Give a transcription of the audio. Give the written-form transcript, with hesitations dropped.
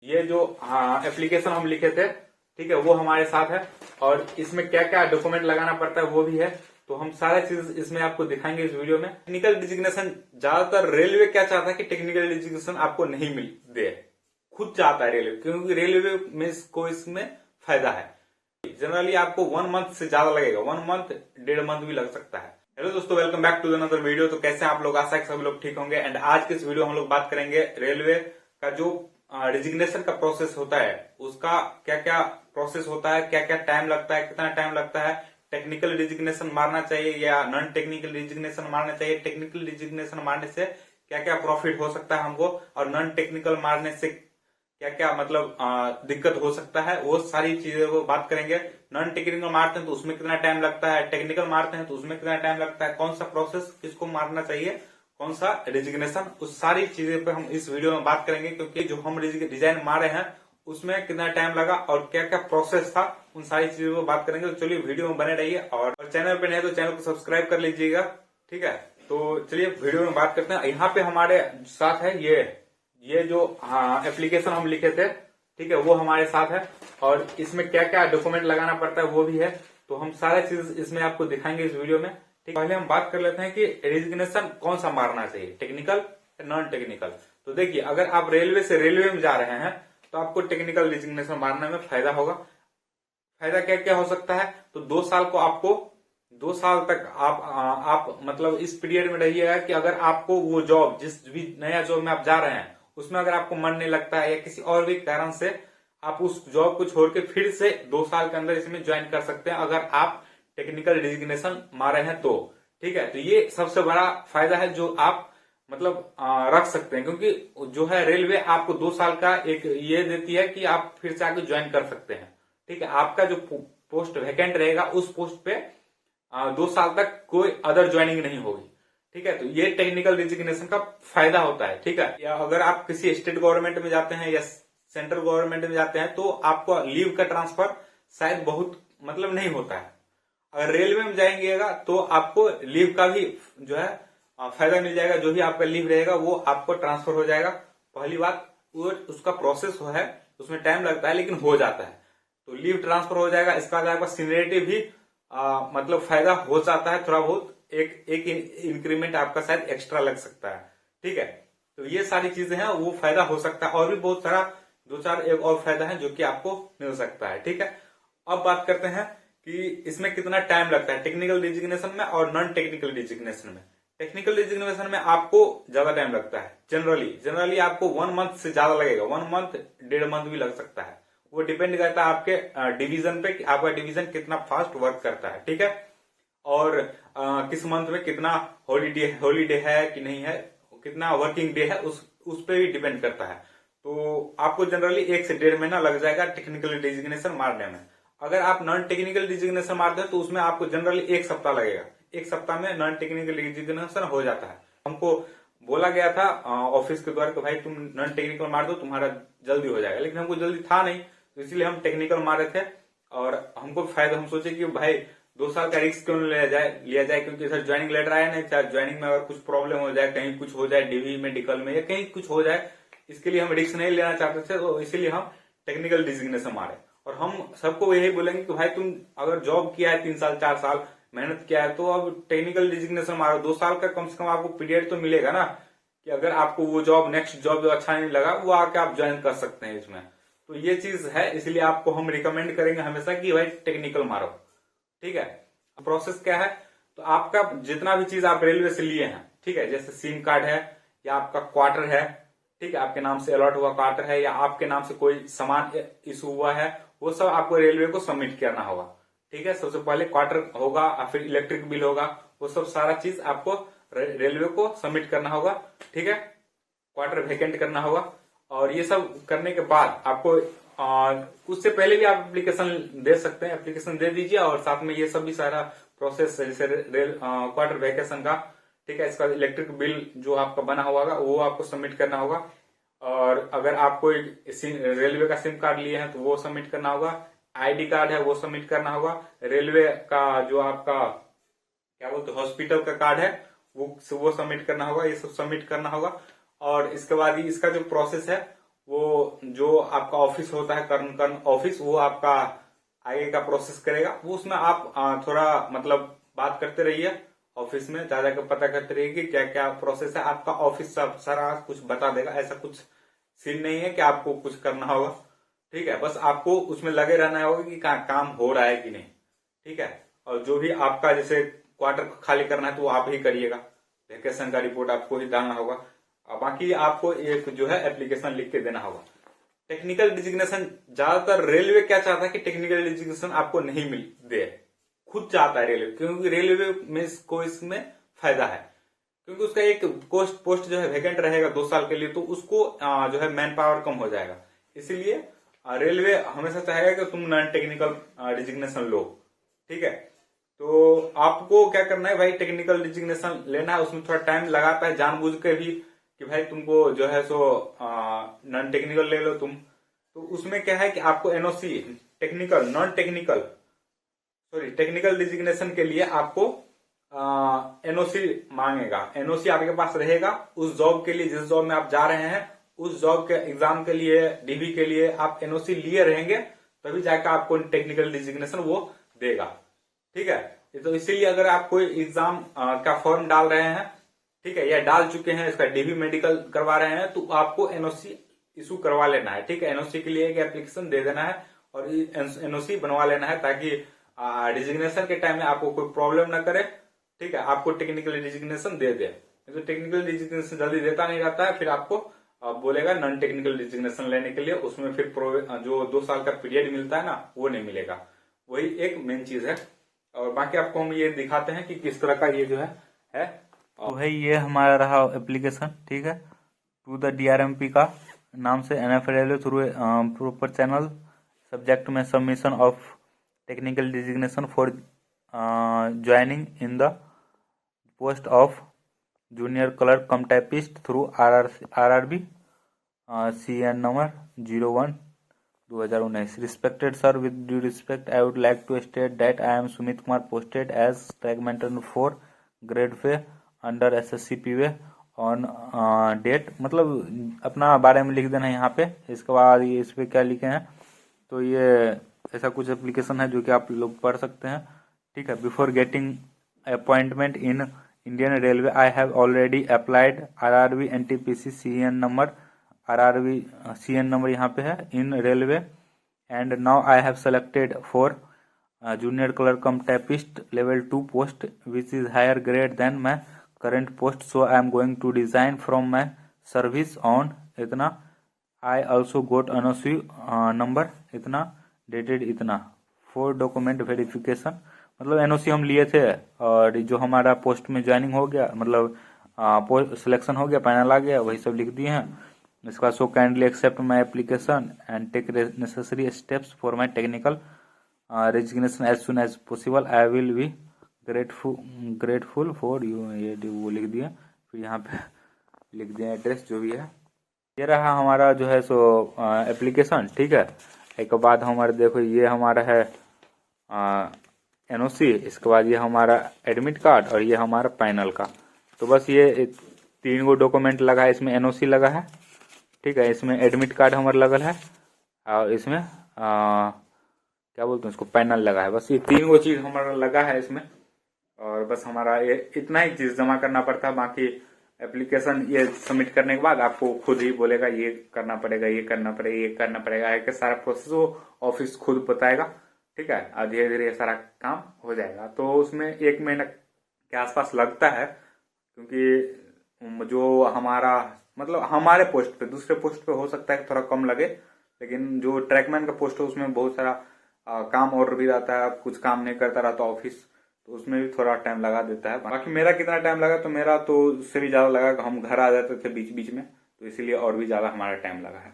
ये जो एप्लीकेशन हम लिखे थे, ठीक है, वो हमारे साथ है और इसमें क्या क्या डॉक्यूमेंट लगाना पड़ता है वो भी है। तो हम सारा चीज इसमें आपको दिखाएंगे इस वीडियो में। टेक्निकल डिजिग्नेशन ज्यादातर रेलवे क्या चाहता है कि टेक्निकल डिजिग्नेशन आपको नहीं मिल दे, खुद चाहता है रेलवे, क्योंकि रेलवे में को इसमें फायदा है। जनरली आपको 1 मंथ से ज्यादा लगेगा, 1 मंथ 1.5 मंथ भी लग सकता है। हेलो दोस्तों, welcome back to another video. तो कैसे आप लोग, आशा है सभी लोग ठीक होंगे। एंड आज के इस वीडियो हम लोग बात करेंगे रेलवे का जो डिजिग्नेशन का प्रोसेस होता है, उसका क्या क्या प्रोसेस होता है, क्या क्या टाइम लगता है, कितना टाइम लगता है, टेक्निकल डिजिग्नेशन मारना चाहिए या नॉन टेक्निकल डिजिग्नेशन मारना चाहिए, टेक्निकल डिजिग्नेशन मारने से क्या क्या प्रॉफिट हो सकता है हमको, और नॉन टेक्निकल मारने से क्या क्या मतलब दिक्कत हो सकता है, वो सारी चीजें को बात करेंगे। नॉन टेक्निकल मारते हैं तो उसमें कितना टाइम लगता है, टेक्निकल मारते हैं तो उसमें कितना टाइम लगता है, कौन सा प्रोसेस किसको मारना चाहिए, कौन सा डिजिग्नेशन, उस सारी चीजें पे हम इस वीडियो में बात करेंगे। क्योंकि जो हम डिजाइन मारे हैं उसमें कितना टाइम लगा और क्या क्या प्रोसेस था, उन सारी चीजों पर बात करेंगे। तो चलिए वीडियो में बने रहिए, और चैनल पे नहीं तो चैनल को सब्सक्राइब कर लीजिएगा, ठीक है। तो चलिए वीडियो में बात करते हैं। यहाँ पे हमारे साथ है ये जो एप्लीकेशन हम लिखे थे, ठीक है, वो हमारे साथ है और इसमें क्या क्या डॉक्यूमेंट लगाना पड़ता है वो भी है। तो हम सारा चीज इसमें आपको दिखाएंगे इस वीडियो में, ठीक। पहले हम बात कर लेते हैं कि डिजिग्नेशन कौन सा मारना चाहिए, टेक्निकल या नॉन टेक्निकल। तो देखिए, अगर आप रेलवे से रेलवे में जा रहे हैं तो आपको टेक्निकल डिजिग्नेशन मारने में फायदा होगा। फायदा क्या क्या हो सकता है, तो 2 साल को आपको 2 साल तक आप मतलब इस पीरियड में रहिएगा कि अगर आपको वो जॉब, जिस भी नया जॉब में आप जा रहे हैं उसमें अगर आपको मन नहीं लगता है या किसी और भी कारण से आप उस जॉब को छोड़ के फिर से 2 साल के अंदर इसमें ज्वाइन कर सकते हैं, अगर आप टेक्निकल डिजिग्नेशन मारे हैं तो, ठीक है। तो ये सबसे बड़ा फायदा है जो आप मतलब रख सकते हैं, क्योंकि जो है रेलवे आपको 2 साल का एक ये देती है कि आप फिर से आके ज्वाइन कर सकते हैं, ठीक है। आपका जो पोस्ट वैकेंट रहेगा उस पोस्ट पे 2 साल तक कोई अदर ज्वाइनिंग नहीं होगी, ठीक है। तो ये टेक्निकल डिजिग्नेशन का फायदा होता है, ठीक है। या अगर आप किसी स्टेट गवर्नमेंट में जाते हैं या सेंट्रल गवर्नमेंट में जाते हैं तो आपको लीव का ट्रांसफर शायद बहुत मतलब नहीं होता है। अगर रेलवे में जाएंगेगा तो आपको लीव का भी जो है फायदा मिल जाएगा, जो भी आपका लीव रहेगा वो आपको ट्रांसफर हो जाएगा। पहली बात, वो उसका प्रोसेस है, उसमें टाइम लगता है लेकिन हो जाता है, तो लीव ट्रांसफर हो जाएगा। इसके बाद आपका सीनियरिटी भी मतलब फायदा हो जाता है, थोड़ा बहुत एक इंक्रीमेंट आपका शायद एक्स्ट्रा लग सकता है, ठीक है। तो ये सारी चीजें हैं, वो फायदा हो सकता है, और भी बहुत सारा 2-4 एक और फायदा है जो कि आपको मिल सकता है, ठीक है। अब बात करते हैं कि इसमें कितना टाइम लगता है टेक्निकल डिजिग्नेशन में और नॉन टेक्निकल डिजिग्नेशन में। टेक्निकल डिजिग्नेशन में आपको ज्यादा टाइम लगता है, जनरली आपको 1 मंथ से ज्यादा लगेगा, 1 मंथ 1.5 मंथ भी लग सकता है। वो डिपेंड करता है आपके डिवीजन पे कि आपका डिवीजन कितना फास्ट वर्क करता है, ठीक है, और किस मंथ में कितना हॉलीडे है कि नहीं है, कितना वर्किंग डे है, उस पे भी डिपेंड करता है। तो आपको जनरली 1 से 1.5 महीना लग जाएगा टेक्निकल डिजिग्नेशन मारने में। अगर आप नॉन टेक्निकल डिजिग्नेशन मारते हैं तो उसमें आपको जनरली 1 सप्ताह लगेगा। 1 सप्ताह में नॉन टेक्निकल डिजिग्नेशन हो जाता है। हमको बोला गया था ऑफिस के द्वारा कि भाई तुम नॉन टेक्निकल मार दो, तुम्हारा जल्दी हो जाएगा, लेकिन हमको जल्दी था नहीं, तो इसलिए हम टेक्निकल मारे थे। और हमको फायदा, हम सोचे कि भाई 2 साल का रिस्क क्यों लिया जाए, क्योंकि सर ज्वाइनिंग लेटर आया नहीं, चाहे ज्वाइनिंग में अगर कुछ प्रॉब्लम हो जाए, कहीं कुछ हो जाए डीवी मेडिकल में या कहीं कुछ हो जाए, इसके लिए हम रिस्क नहीं लेना चाहते थे, तो इसीलिए हम टेक्निकल डिजिग्नेशन मारे। और हम सबको यही बोलेंगे कि भाई तुम अगर जॉब किया है 3 साल 4 साल मेहनत किया है तो अब टेक्निकल डिजिग्नेशन मारो। 2 साल का कम से कम आपको पीरियड तो मिलेगा ना, कि अगर आपको वो जॉब नेक्स्ट जॉब जो अच्छा नहीं लगा वो आके आप ज्वाइन कर सकते हैं इसमें। तो ये चीज है, इसलिए आपको हम रिकमेंड करेंगे हमेशा कि भाई टेक्निकल मारो, ठीक है। प्रोसेस क्या है, तो आपका जितना भी चीज आप रेलवे से लिए हैं, ठीक है, जैसे सिम कार्ड है या आपका क्वार्टर है, ठीक है, आपके नाम से अलॉट हुआ क्वार्टर है या आपके नाम से कोई सामान इशू हुआ है, वो सब आपको रेलवे को सबमिट करना होगा, ठीक है। सबसे पहले क्वार्टर होगा, फिर इलेक्ट्रिक बिल होगा, वो सब सारा चीज आपको रेलवे को सबमिट करना होगा, ठीक है। क्वार्टर वैकेंट करना होगा, और ये सब करने के बाद आपको उससे पहले भी आप एप्लीकेशन दे सकते हैं, एप्लीकेशन दे दीजिए, और साथ में ये सब भी सारा प्रोसेस जैसे क्वार्टर वैकेशन का, ठीक है। इसका इलेक्ट्रिक बिल जो आपका बना हुआ होगा वो आपको सबमिट करना होगा, और अगर आप कोई रेलवे का सिम कार्ड लिए हैं तो वो सबमिट करना होगा, आईडी कार्ड है वो सबमिट करना होगा, रेलवे का जो आपका क्या बोलते हॉस्पिटल का कार्ड है वो सबमिट करना होगा, ये सब सबमिट करना होगा। और इसके बाद ही इसका जो प्रोसेस है वो जो आपका ऑफिस होता है कर्ण ऑफिस, वो आपका आगे का प्रोसेस करेगा। वो उसमें आप थोड़ा मतलब बात करते रहिए, ऑफिस में ज्यादा पता करते रहिए कि क्या क्या प्रोसेस है। आपका ऑफिस सब सारा कुछ बता देगा, ऐसा कुछ सीन नहीं है कि आपको कुछ करना होगा। ठीक है, बस आपको उसमें लगे रहना होगा कि काम हो रहा है कि नहीं। ठीक है, और जो भी आपका जैसे क्वार्टर खाली करना है तो वो आप ही करिएगा, वेकेशन का रिपोर्ट आपको ही डालना होगा। बाकी आपको एक जो है एप्लीकेशन लिख के देना होगा। टेक्निकल डिजिग्नेशन ज्यादातर रेलवे क्या चाहता है कि टेक्निकल डिजिग्नेशन आपको नहीं मिल दे, खुद चाहता है रेलवे, क्योंकि रेलवे में को इसमें फायदा है, क्योंकि उसका एक पोस्ट जो है वैकेंट रहेगा 2 साल के लिए, तो उसको जो है मैन पावर कम हो जाएगा। इसीलिए रेलवे हमेशा चाहेगा कि तुम नॉन टेक्निकल डिजिग्नेशन लो। ठीक है, तो आपको क्या करना है भाई, टेक्निकल डिजिग्नेशन लेना है, उसमें थोड़ा टाइम लगाता है जानबूझ के भी कि भाई तुमको जो है सो नॉन टेक्निकल ले लो तुम। तो उसमें क्या है कि आपको एनओसी टेक्निकल डिजिग्नेशन के लिए आपको एनओसी मांगेगा। एनओसी आपके पास रहेगा उस जॉब के लिए, जिस जॉब में आप जा रहे हैं उस जॉब के एग्जाम के लिए, डीबी के लिए आप एनओसी लिए रहेंगे, तभी जाकर आपको टेक्निकल डिजिग्नेशन वो देगा। ठीक है, तो इसीलिए अगर आप कोई एग्जाम का फॉर्म डाल रहे हैं, ठीक है, या डाल चुके हैं, इसका डीबी मेडिकल करवा रहे हैं, तो आपको एनओसी इशू करवा लेना है। ठीक है, एनओसी के लिए एक एप्लीकेशन दे देना है और एनओसी बनवा लेना है, ताकि डिजिग्नेशन के टाइम में आपको कोई प्रॉब्लम ना करे। ठीक है, आपको टेक्निकल डिजिग्नेशन दे दे। तो टेक्निकल डिजिग्नेशन जल्दी देता नहीं रहता है, फिर आपको बोलेगा नॉन टेक्निकल डिजिग्नेशन लेने के लिए, उसमें फिर जो 2 साल का पीरियड मिलता है ना, वो नहीं मिलेगा। वही एक मेन चीज है। और बाकी आपको हम ये दिखाते हैं कि किस तरह का ये जो है। तो भाई ये हमारा रहा एप्लीकेशन। ठीक है, टू द डीआरएमपी का नाम से NF railway through proper channel, subject में submission of technical designation for joining in the post of junior clerk cum typist through RRB CN number 01/2019। Respected sir, with due respect I would like to state that I am Sumit Kumar, posted as track maintainer 4 grade pay under SSC PV on date. मतलब अपना बारे में लिख देना है यहाँ पे। इसके बाद ये इस पे क्या लिखे हैं, तो ये ऐसा कुछ एप्लीकेशन है जो कि आप लोग पढ़ सकते हैं। ठीक है, before getting appointment in Indian railway I have already applied RRB NTPC CN number यहाँ पे है in railway, and now I have selected for junior clerk cum typist level 2 post which is higher grade than my current post, so I am going to resign from my service on इतना। I also got NOC number इतना dated इतना for document verification. मतलब NOC हम लिए थे और जो हमारा पोस्ट में ज्वाइनिंग हो गया, मतलब सिलेक्शन हो गया, पैनल आ गया, वही सब लिख दिए हैं। इसके बाद so kindly accept my application and take necessary steps for my technical resignation as soon as possible. I will be grateful for you, ये वो लिख दिए। फिर यहाँ पे लिख दिया एड्रेस जो भी है। ये रहा हमारा जो है सो एप्लीकेशन। ठीक है, एक बाद हमारे देखो ये हमारा है एनओसी, इसके बाद ये हमारा एडमिट कार्ड और ये हमारा पैनल का। तो बस ये 3 गो डॉक्यूमेंट लगा है इसमें। एनओसी लगा है, ठीक है, इसमें एडमिट कार्ड हमारा लगल है और इसमें क्या बोलते हैं इसको, पैनल लगा है। बस ये 3 गो चीज हमारा लगा है इसमें, और बस हमारा ये इतना ही चीज जमा करना पड़ता है। बाकी एप्लीकेशन ये सबमिट करने के बाद आपको खुद ही बोलेगा ये करना पड़ेगा, ये करना पड़ेगा, ये करना पड़ेगा, एक सारा प्रोसेस वो ऑफिस खुद बताएगा। ठीक है, धीरे धीरे ये सारा काम हो जाएगा। तो उसमें 1 महीना के आसपास लगता है, क्योंकि जो हमारा मतलब हमारे पोस्ट पे, दूसरे पोस्ट पे हो सकता है थोड़ा कम लगे, लेकिन जो ट्रैकमैन का पोस्ट है उसमें बहुत सारा काम और भी रहता है, कुछ काम नहीं करता रहता ऑफिस, तो उसमें भी थोड़ा टाइम लगा देता है। बाकी मेरा कितना टाइम लगा, तो मेरा तो उससे भी ज्यादा लगा, हम घर आ जाते थे बीच बीच में, तो इसीलिए और भी ज्यादा हमारा टाइम लगा है।